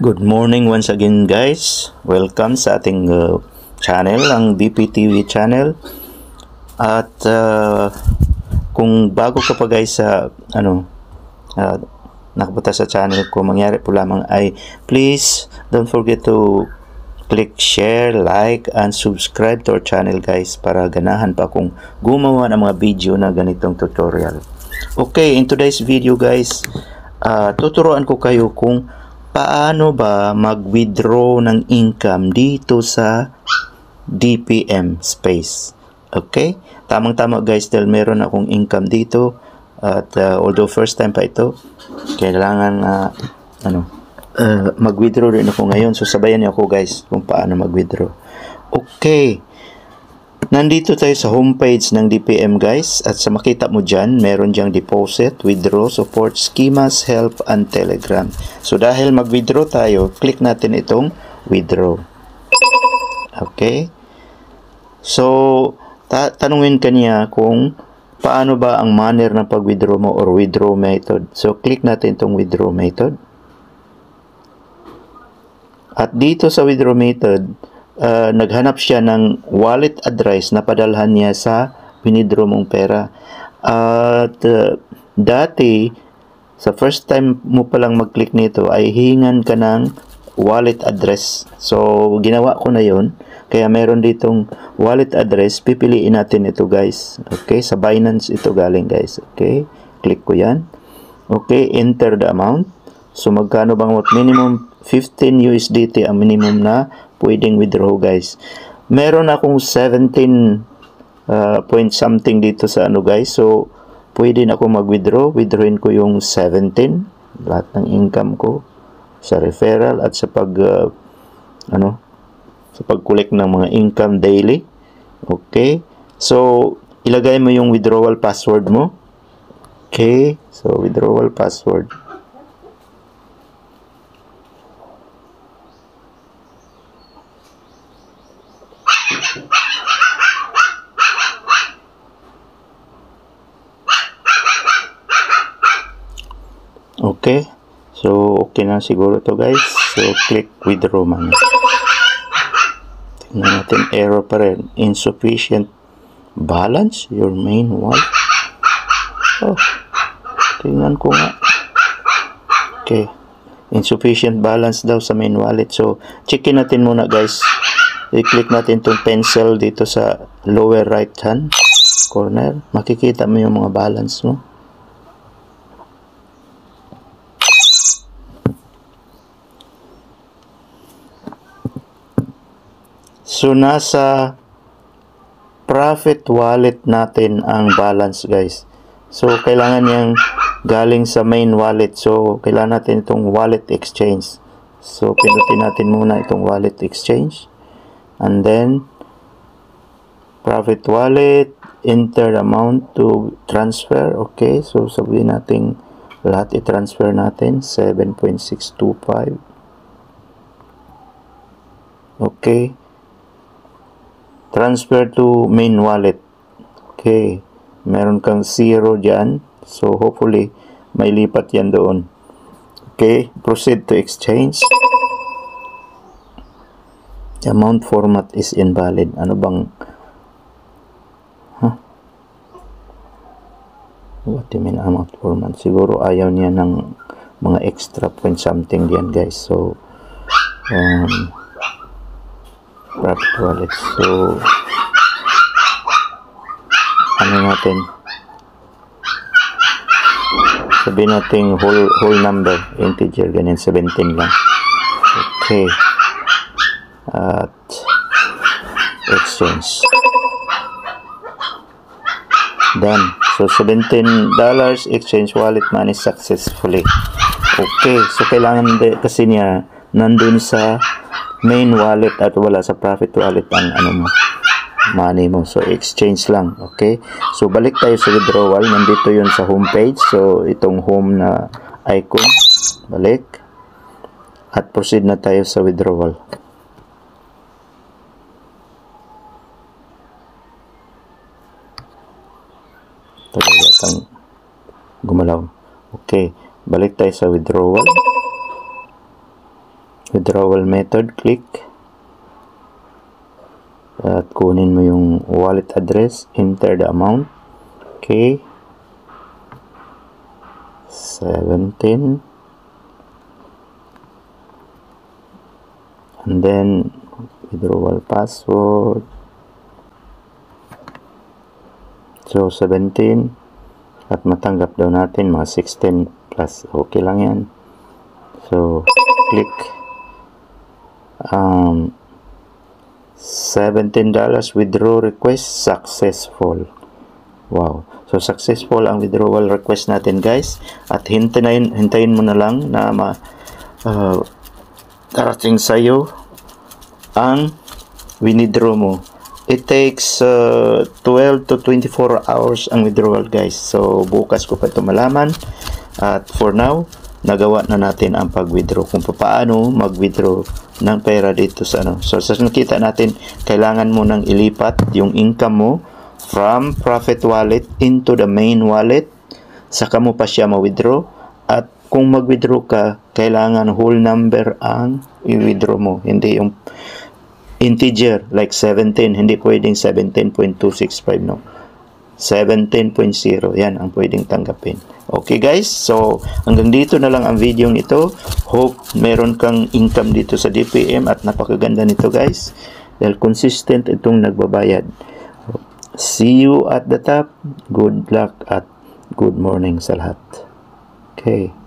Good morning once again guys. Welcome sa ating channel, ang DPTV channel. At kung bago ka pa guys sa nakapunta sa channel ko, mangyari po lamang ay please don't forget to click share, like, and subscribe to our channel guys para ganahan pa akong gumawa ng mga video na ganitong tutorial. Okay, in today's video guys, tuturuan ko kayo kung paano ba mag-withdraw ng income dito sa DPM Space. Okay? Tamang-tama guys dahil meron akong income dito at although first time pa ito, kailangan mag-withdraw rin ako ngayon. So sabayan niyo ako guys kung paano mag-withdraw. Okay. Nandito tayo sa homepage ng DPM guys at sa makita mo dyan, meron dyang deposit, withdraw, support, schemas, help, and telegram. So dahil mag-withdraw tayo, click natin itong withdraw. Okay? So, tanungin ka niya kung paano ba ang manner ng pag-withdraw mo or withdraw method. So click natin itong withdraw method. At dito sa withdraw method, naghanap siya ng wallet address na padalhan niya sa withdraw mong pera. At dati, sa first time mo palang mag-click nito, ay hihingan ka ng wallet address. So, ginawa ko na yon. Kaya meron ditong wallet address. Pipiliin natin ito guys. Okay, sa Binance ito galing guys. Okay, click ko yan. Okay, enter the amount. So, magkano bang minimum? 15 USDT ang minimum na pwedeng withdraw guys. Meron akong 17 point something dito sa guys. So, pwede na ako mag-withdraw. Withdrawin ko yung 17. Lahat ng income ko sa referral at sa sa pag-collect ng mga income daily. Okay. So, ilagay mo yung withdrawal password mo. Okay. So, withdrawal password. Okay. So, okay na siguro to guys. So, click withdraw money. Tingnan natin, error pa rin. Insufficient balance your main wallet. Oh, tingnan ko nga. Okay. Insufficient balance daw sa main wallet. So, checkin natin muna guys. I-click natin itong pencil dito sa lower right hand corner. Makikita mo yung mga balance mo. So, nasa profit wallet natin ang balance guys. So, kailangan niyang galing sa main wallet. So, kailangan natin itong wallet exchange. So, pinutin natin muna itong wallet exchange. And then, profit wallet, enter amount to transfer. Okay, so sabihin natin lahat i-transfer natin, 7.625. Okay. Transfer to main wallet. Okay. Meron kang 0 dyan. So, hopefully, may lipat yan doon. Okay. Proceed to exchange. Amount format is invalid. Ano bang... What do you mean amount format? Siguro ayaw niya ng mga extra point something diyan guys. So, profit wallet. So, ano natin? Sabihin natin whole number, integer, ganyan, 17 lang. Okay. At exchange. Done. So, $17 exchange wallet money successfully. Okay. So, kailangan kasi niya nandun sa main wallet at wala sa profit wallet ang money mo. So, exchange lang. Okay. So, balik tayo sa withdrawal. Nandito yun sa homepage. So, itong home na icon. Balik. At proceed na tayo sa withdrawal. Talaga itang gumalaw. Okay. Balik tayo sa withdrawal. withdrawal method, click. At kunin mo yung wallet address, enter the amount. Okay. 17. And then withdrawal password. So 17. At matanggap daw natin mga 16 plus. Okay lang yan. So click. $17 withdraw request successful. Wow. So successful ang withdrawal request natin, guys. At hintayin mo na lang na darating sa iyo ang withdraw mo. It takes 12 to 24 hours ang withdrawal, guys. So bukas ko pa ito malaman. At for now, nagawa na natin ang pag-withdraw, kung paano mag-withdraw ng pera dito sa ano. So sa nakita natin, kailangan mo nang ilipat yung income mo from Profit Wallet into the main wallet, saka mo pa siya ma-withdraw. At kung mag-withdraw ka, kailangan whole number ang i-withdraw mo, hindi yung integer like 17, hindi pwedeng 17.265, no, 17.0, yan ang pwedeng tanggapin. Okay guys, so hanggang dito na lang ang video ito. Hope meron kang income dito sa DPM at napakaganda nito, guys, dahil consistent itong nagbabayad. See you at the top. Good luck at good morning sa lahat. Okay.